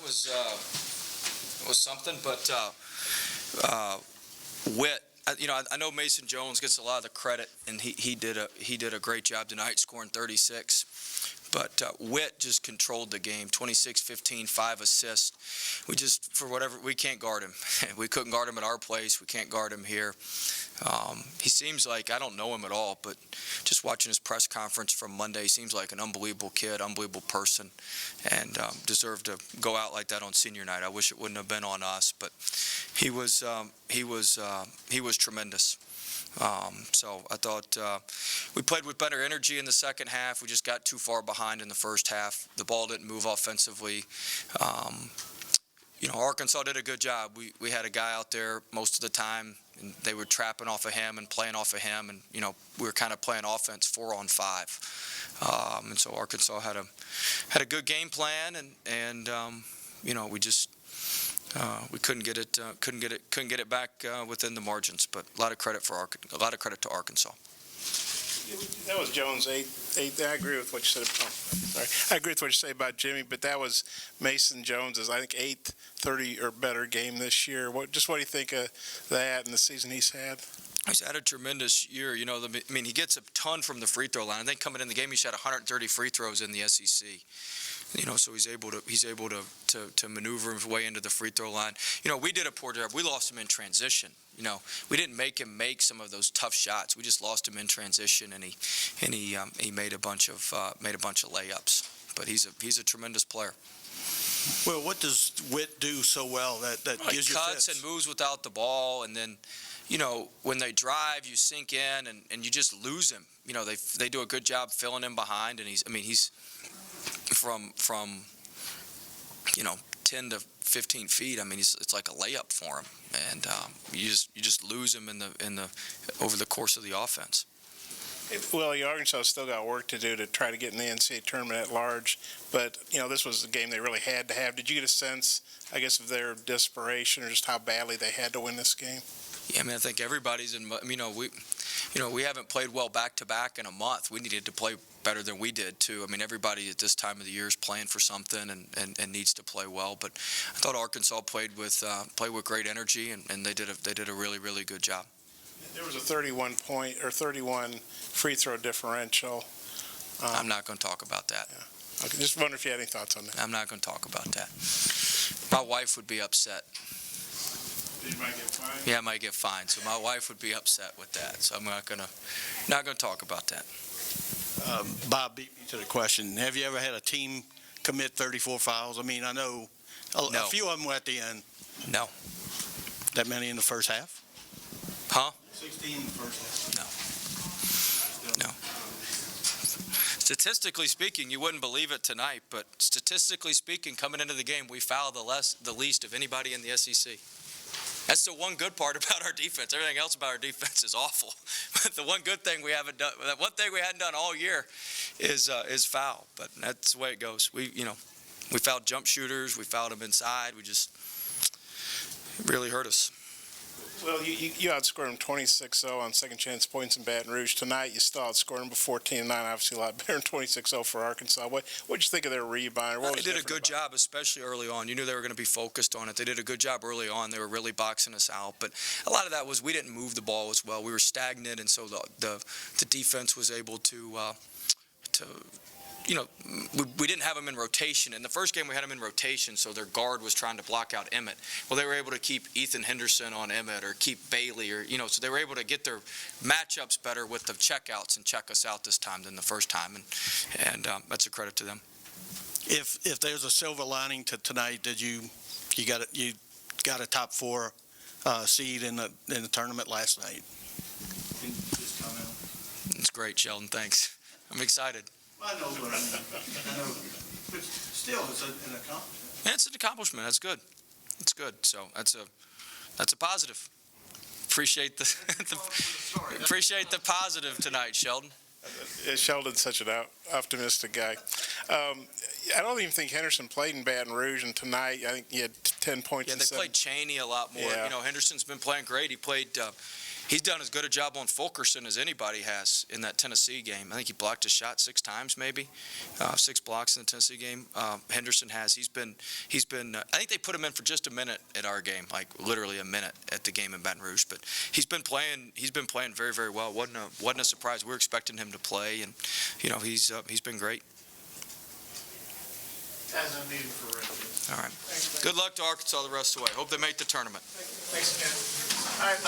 was something, but Witt. I know Mason Jones gets a lot of the credit, and he did a great job tonight, scoring 36. But Witt just controlled the game, 26, 15, 5 assists. We can't guard him. We couldn't guard him at our place. We can't guard him here. He seems like, I don't know him at all, but just watching his press conference from Monday, he seems like an unbelievable kid, unbelievable person, and deserved to go out like that on senior night. I wish it wouldn't have been on us, but he was tremendous. So I thought we played with better energy in the second half. We just got too far behind in the first half. The ball didn't move offensively. Arkansas did a good job. We had a guy out there most of the time, and they were trapping off of him and playing off of him, and we were kind of playing offense 4-on-5. And so Arkansas had a good game plan, and we just we couldn't get it back within the margins. But a lot of credit to Arkansas. That was Jones' eighth. I agree with what you said. I agree with what you say about Jimmy, but that was Mason Jones's, I think, eighth 30 or better game this year. What do you think of that and the season he's had? He's had a tremendous year. He gets a ton from the free throw line. I think coming in the game, he shot 130 free throws in the SEC. So he's able to maneuver his way into the free throw line. We did a poor job. We lost him in transition. We didn't make him make some of those tough shots. We just lost him in transition, and he made a bunch of layups. But he's a tremendous player. Well, what does Witt do so well that gives you cuts fits? And moves without the ball, and then when they drive, you sink in and you just lose him. They do a good job filling him behind, and he's from 10 to 15 feet. It's like a layup for him, and you just lose him over the course of the offense. Well, Arkansas still got work to do to try to get in the NCAA tournament at large, but this was a game they really had to have. Did you get a sense, I guess, of their desperation or just how badly they had to win this game? Yeah, I think everybody's in. We haven't played well back to back in a month. We needed to play better than we did too. Everybody at this time of the year is playing for something and needs to play well. But I thought Arkansas played with great energy, and they did a really, really good job. There was a 31 free throw differential. I'm not going to talk about that. Yeah. Okay, just wonder if you had any thoughts on that. I'm not going to talk about that. My wife would be upset. You might get fined? Yeah, I might get fined. So my wife would be upset with that. So I'm not gonna talk about that. Bob beat me to the question. Have you ever had a team commit 34 fouls? I know a few of them were at the end. No. That many in the first half? Huh? 16 in the first half. No. Statistically speaking, you wouldn't believe it tonight, but statistically speaking, coming into the game, we fouled the least of anybody in the SEC. That's the one good part about our defense. Everything else about our defense is awful. But the one good thing we haven't done, that one thing we hadn't done all year, is foul. But that's the way it goes. We fouled jump shooters. We fouled them inside. It really hurt us. Well, you outscored them 26-0 on second chance points in Baton Rouge. Tonight, you still outscored them 14-9, obviously a lot better than 26-0 for Arkansas. What'd you think of their rebound? They did a good job, especially early on. You knew they were going to be focused on it. They did a good job early on. They were really boxing us out. But a lot of that was we didn't move the ball as well. We were stagnant, and so the defense was able to we didn't have them in rotation. In the first game, we had them in rotation, so their guard was trying to block out Emmett. Well, they were able to keep Ethan Henderson on Emmett or keep Bailey, so they were able to get their matchups better with the checkouts and check us out this time than the first time, and that's a credit to them. If there's a silver lining to tonight, did you got a top 4 seed in the tournament last night? Can you just comment? It's great, Sheldon. Thanks. I'm excited. I know, but still, it's an accomplishment. Yeah, it's an accomplishment. That's good. It's good. So that's a positive. Appreciate the positive tonight, Sheldon. Sheldon's such an optimistic guy. I don't even think Henderson played in Baton Rouge, and tonight I think he had 10 points. Yeah, they played Chaney a lot more. Yeah. Henderson's been playing great. He played he's done as good a job on Fulkerson as anybody has in that Tennessee game. I think he blocked a shot 6 times, maybe 6 blocks in the Tennessee game. Henderson has. He's been. I think they put him in for just a minute at our game, like literally a minute at the game in Baton Rouge. But he's been playing. He's been playing very, very well. Wasn't a surprise. We were expecting him to play, and he's been great. As no need for Red. All right. Good luck to Arkansas the rest of the way. Hope they make the tournament. Thanks again. All right,